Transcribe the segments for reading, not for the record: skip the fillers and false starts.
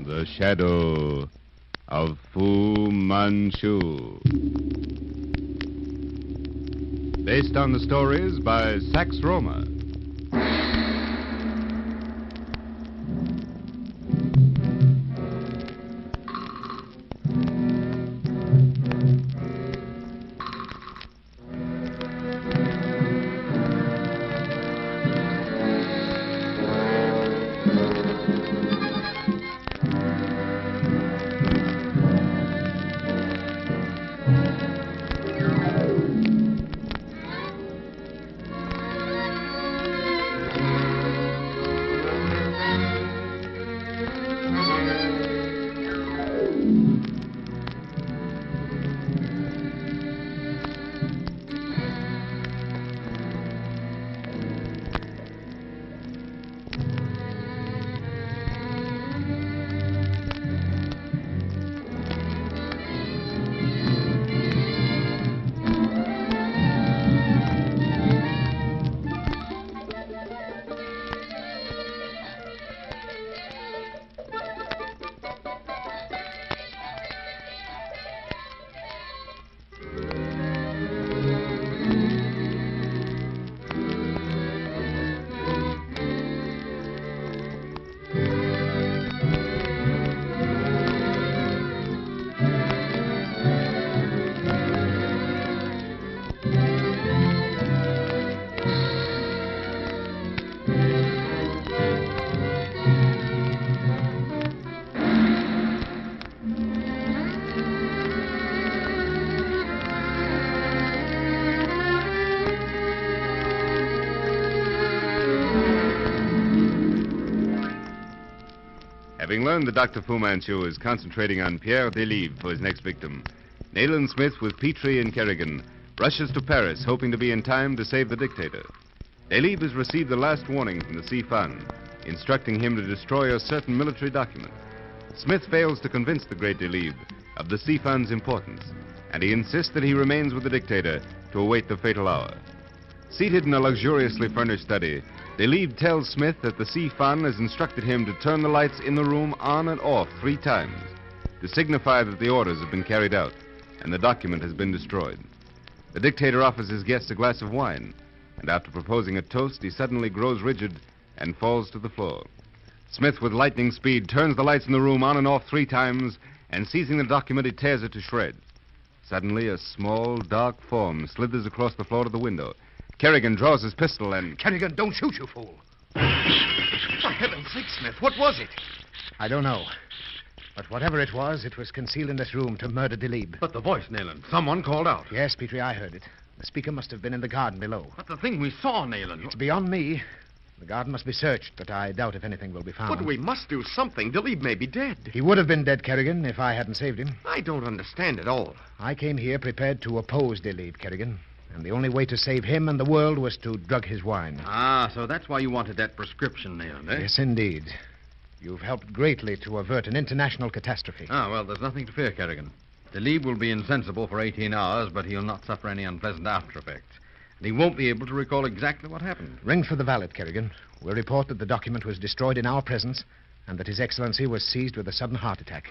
The Shadow of Fu Manchu. Based on the stories by Sax Rohmer. Having learned that Dr. Fu Manchu is concentrating on Pierre Delibes for his next victim, Nayland Smith, with Petrie and Kerrigan, rushes to Paris, hoping to be in time to save the dictator. Delibes has received the last warning from the CFAN, instructing him to destroy a certain military document. Smith fails to convince the great Delibes of the CFAN's importance, and he insists that he remains with the dictator to await the fatal hour. Seated in a luxuriously furnished study, Delibes tells Smith that the CFAN has instructed him to turn the lights in the room on and off 3 times to signify that the orders have been carried out and the document has been destroyed. The dictator offers his guest a glass of wine, and after proposing a toast, he suddenly grows rigid and falls to the floor. Smith, with lightning speed, turns the lights in the room on and off 3 times, and seizing the document, he tears it to shreds. Suddenly, a small, dark form slithers across the floor to the window. Kerrigan draws his pistol and... Kerrigan, don't shoot, you fool. For heaven's sake, Smith, what was it? I don't know. But whatever it was concealed in this room to murder Delibes. But the voice, Nayland. Someone called out. Yes, Petrie, I heard it. The speaker must have been in the garden below. But the thing we saw, Nayland... It's beyond me. The garden must be searched, but I doubt if anything will be found. But we must do something. Delibes may be dead. He would have been dead, Kerrigan, if I hadn't saved him. I don't understand at all. I came here prepared to oppose Delibes, Kerrigan. And the only way to save him and the world was to drug his wine. Ah, so that's why you wanted that prescription, Nayland, eh? Yes, indeed. You've helped greatly to avert an international catastrophe. Ah, well, there's nothing to fear, Kerrigan. Delibes will be insensible for 18 hours, but he'll not suffer any unpleasant after effects. And he won't be able to recall exactly what happened. Ring for the valet, Kerrigan. We'll report that the document was destroyed in our presence and that His Excellency was seized with a sudden heart attack.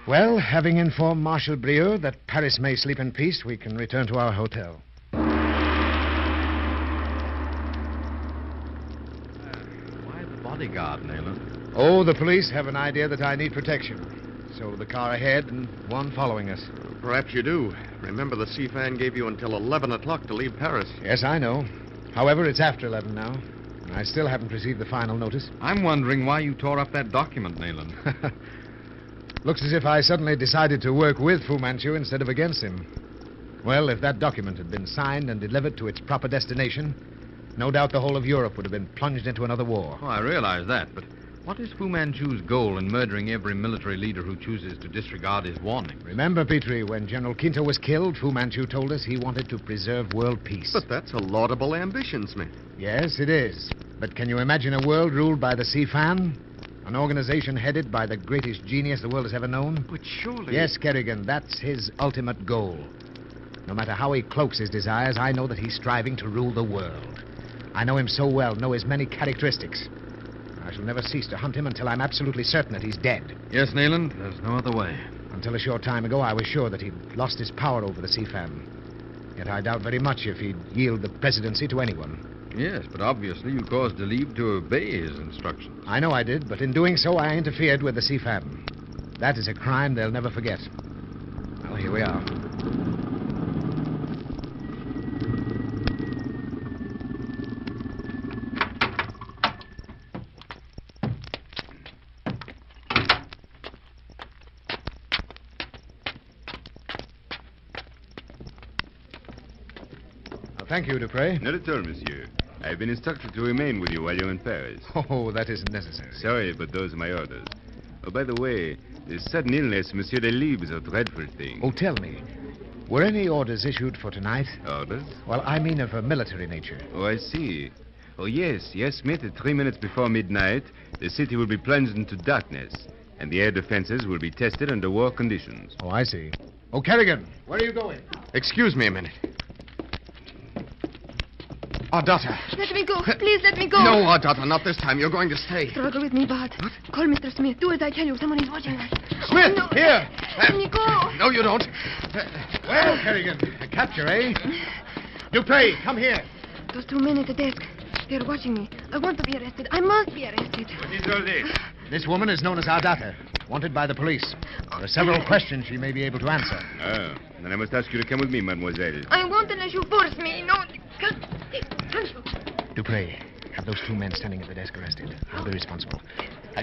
Well, having informed Marshal Brieux that Paris may sleep in peace, we can return to our hotel. Why the bodyguard, Nayland? Oh, the police have an idea that I need protection. So the car ahead and one following us. Perhaps you do. Remember, the CFAN gave you until 11 o'clock to leave Paris. Yes, I know. However, it's after 11 now. And I still haven't received the final notice. I'm wondering why you tore up that document, Nayland. Looks as if I suddenly decided to work with Fu Manchu instead of against him. Well, if that document had been signed and delivered to its proper destination, no doubt the whole of Europe would have been plunged into another war. Oh, I realize that, but what is Fu Manchu's goal in murdering every military leader who chooses to disregard his warning? Remember, Petrie, when General Quinto was killed, Fu Manchu told us he wanted to preserve world peace. But that's a laudable ambition, Smith. Yes, it is. But can you imagine a world ruled by the CFAN? An organization headed by the greatest genius the world has ever known? But surely... Yes, Kerrigan, that's his ultimate goal. No matter how he cloaks his desires, I know that he's striving to rule the world. I know him so well, know his many characteristics. I shall never cease to hunt him until I'm absolutely certain that he's dead. Yes, Nayland, there's no other way. Until a short time ago, I was sure that he'd lost his power over the Seafan. Yet I doubt very much if he'd yield the presidency to anyone. Yes, but obviously you caused Delibes to obey his instructions. I know I did, but in doing so, I interfered with the Seafan. That is a crime they'll never forget. Well, here we are. Thank you, Dupre. Not at all, monsieur. I've been instructed to remain with you while you're in Paris. Oh, that isn't necessary. Sorry, but those are my orders. Oh, by the way, this sudden illness, Monsieur Delibes, is a dreadful thing. Oh, tell me, were any orders issued for tonight? Orders? Well, I mean of a military nature. Oh, I see. Oh, yes, Smith. At 3 minutes before midnight, the city will be plunged into darkness, and the air defenses will be tested under war conditions. Oh, I see. Oh, Kerrigan, where are you going? Excuse me a minute. Ardata. Let me go. Please let me go. No, Ardata, not this time. You're going to stay. Struggle with me, Bart. What? Call Mr. Smith. Do as I tell you. Someone is watching us. Smith, Oh, no. here. Let me go. No, you don't. Well, Kerrigan, a capture, eh? Dupre, come here. Those 2 men at the desk. They're watching me. I want to be arrested. I must be arrested. What is all this? This woman is known as Ardata, wanted by the police. There are several questions she may be able to answer. Ah, then I must ask you to come with me, mademoiselle. I won't unless you force me. No. Dupre, have those 2 men standing at the desk arrested. I'll be responsible.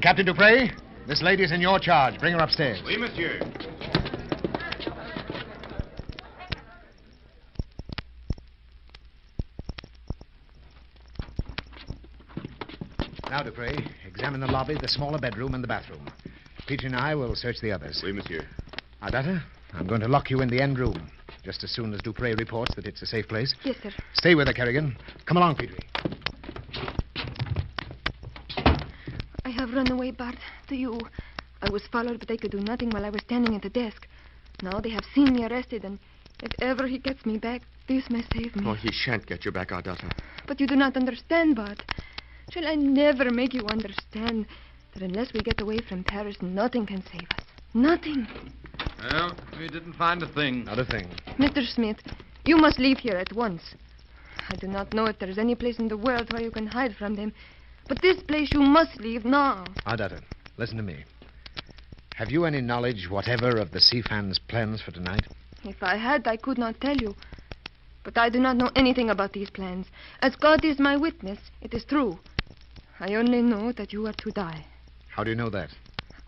Captain Dupre, this lady is in your charge. Bring her upstairs. Oui, monsieur. Now, Dupre, examine the lobby, the smaller bedroom, and the bathroom. Peter and I will search the others. Oui, monsieur. Ardata, I'm going to lock you in the end room. Just as soon as Dupre reports that it's a safe place. Yes, sir. Stay with her, Kerrigan. Come along, Petrie. I have run away, Bart, to you. I was followed, but they could do nothing while I was standing at the desk. Now they have seen me arrested, and if ever he gets me back, this may save me. Oh, he shan't get you back, Ardata. But you do not understand, Bart. Shall I never make you understand that unless we get away from Paris, nothing can save us? Nothing. Well, we didn't find a thing. Not a thing. Mr. Smith, you must leave here at once. I do not know if there is any place in the world where you can hide from them, but this place you must leave now. Ardata, listen to me. Have you any knowledge whatever of the Seafan's plans for tonight? If I had, I could not tell you. But I do not know anything about these plans. As God is my witness, it is true. I only know that you are to die. How do you know that?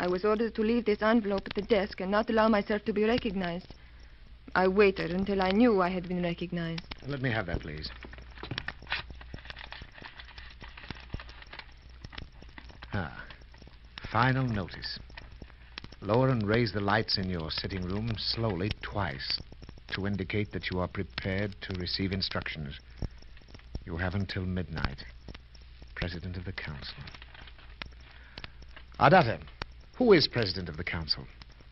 I was ordered to leave this envelope at the desk and not allow myself to be recognized. I waited until I knew I had been recognized. Let me have that, please. Final notice. Lower and raise the lights in your sitting room slowly twice to indicate that you are prepared to receive instructions. You have until midnight. President of the Council. Ardata, who is President of the Council?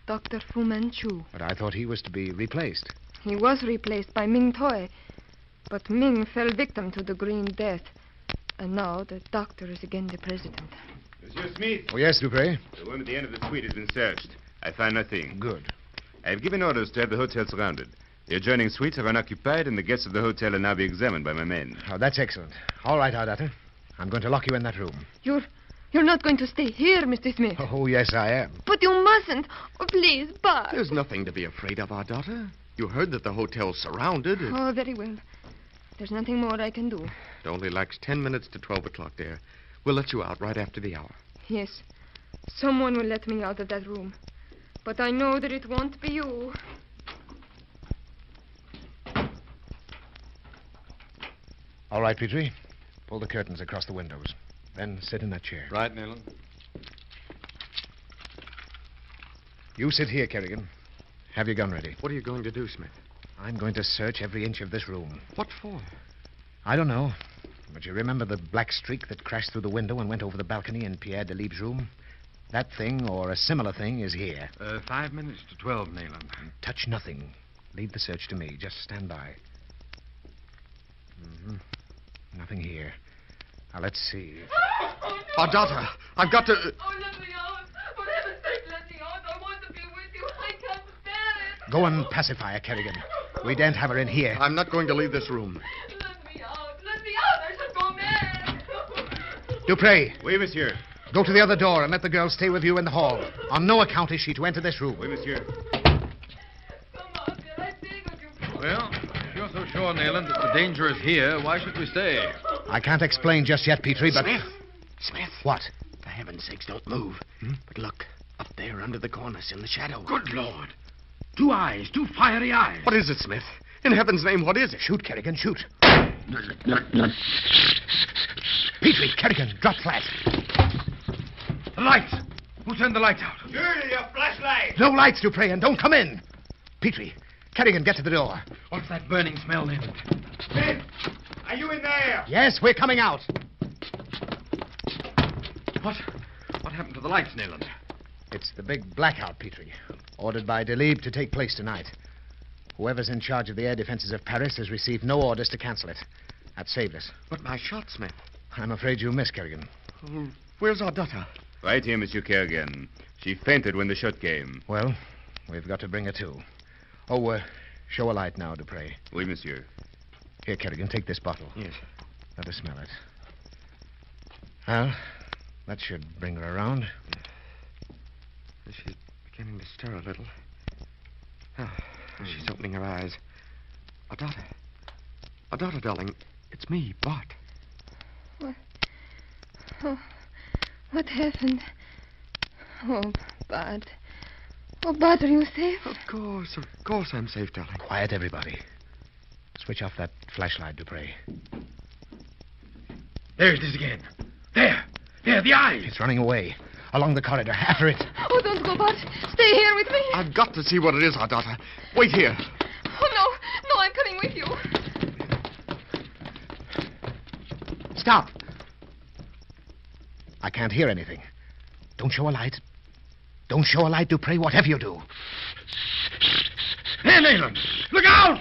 Dr. Fu Manchu. But I thought he was to be replaced. He was replaced by Ming Toy. But Ming fell victim to the Green Death. And now the doctor is again the president. Monsieur Smith. Oh, yes, Dupre. The room at the end of the suite has been searched. I find nothing. Good. I have given orders to have the hotel surrounded. The adjoining suites are unoccupied, and the guests of the hotel are now being examined by my men. Oh, that's excellent. All right, Ardata. I'm going to lock you in that room. You're not going to stay here, Mr. Smith. Oh, yes, I am. But you mustn't. Oh, please, Bart. There's nothing to be afraid of, Ardata. You heard that the hotel's surrounded. Oh, very well. There's nothing more I can do. It only lacks 10 minutes to 12 o'clock there. We'll let you out right after the hour. Yes. Someone will let me out of that room. But I know that it won't be you. All right, Petrie. Pull the curtains across the windows. Then sit in that chair. Right, Nayland. You sit here, Kerrigan. Have your gun ready. What are you going to do, Smith? I'm going to search every inch of this room. What for? I don't know. But you remember the black streak that crashed through the window and went over the balcony in Pierre Delibes' room? That thing, or a similar thing, is here. 5 minutes to 12, Nayland. Touch nothing. Leave the search to me. Just stand by. Mm-hmm. Nothing here. Now, let's see. Our daughter. I've got to... Oh, let me out. For heaven's sake, let me out. I want to be with you. I can't bear it. Go and pacify her, Kerrigan. We daren't have her in here. I'm not going to leave this room. Let me out. Let me out. I shall go mad. Dupre, Oui, monsieur. go to the other door and let the girl stay with you in the hall. On no account is she to enter this room. Oui, monsieur. Come on, dear. I beg of you. Well, if you're so sure, Nayland, that the danger is here, why should we stay? I can't explain just yet, Petrie, but... Smith. What? For heaven's sakes, don't move. But look, up there under the cornice in the shadow. Good Lord. 2 eyes, 2 fiery eyes. What is it, Smith? In heaven's name, what is it? Shoot, Kerrigan, shoot. Petrie, Kerrigan, drop flat. The lights. Who turned the lights out? Your flashlight. No lights, Dupre, and don't come in. Petrie, Kerrigan, get to the door. What's that burning smell, Nayland? Smith, are you in there? Yes, we're coming out. What happened to the lights, Nayland? It's the big blackout, Petrie. Ordered by Delibes to take place tonight. Whoever's in charge of the air defenses of Paris has received no orders to cancel it. That saved us. But my shot, Smith. I'm afraid you missed, Kerrigan. Where's our daughter? Right here, Monsieur Kerrigan. She fainted when the shot came. Well, we've got to bring her to. Oh, show a light now, Dupre. Oui, monsieur. Here, Kerrigan, take this bottle. Yes. Let us smell it. Well, that should bring her around. She's beginning to stir a little. Oh, she's opening her eyes. Our daughter. Our daughter, darling. It's me, Bart. Oh, what happened? Oh, Bud. Oh, Bud, are you safe? Of course I'm safe, darling. Quiet, everybody. Switch off that flashlight, Dupre. There it is again. There, the eyes. It's running away. Along the corridor. After it. Oh, don't go, Bud. Stay here with me. I've got to see what it is, our daughter. Wait here. Oh, no, I'm coming with you. Stop. I can't hear anything. Don't show a light. Don't show a light, Dupre, whatever you do. Here, Nayland. Look out!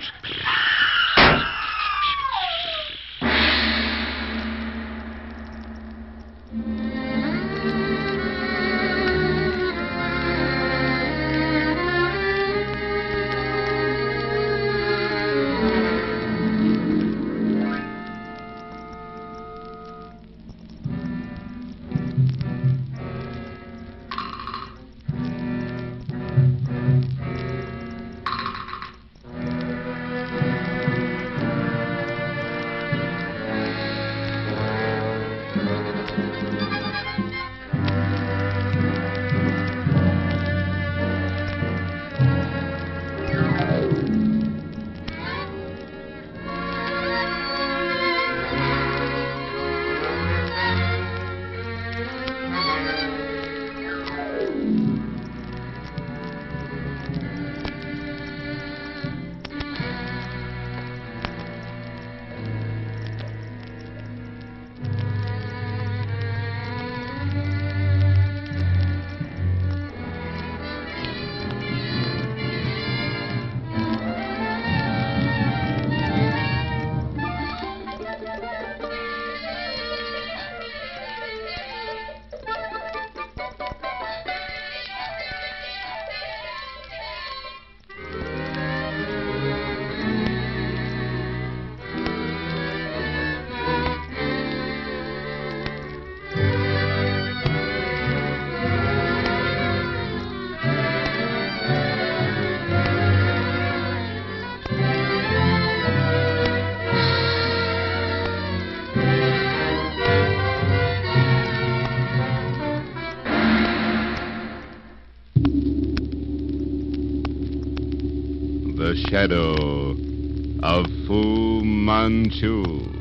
The Shadow of Fu Manchu.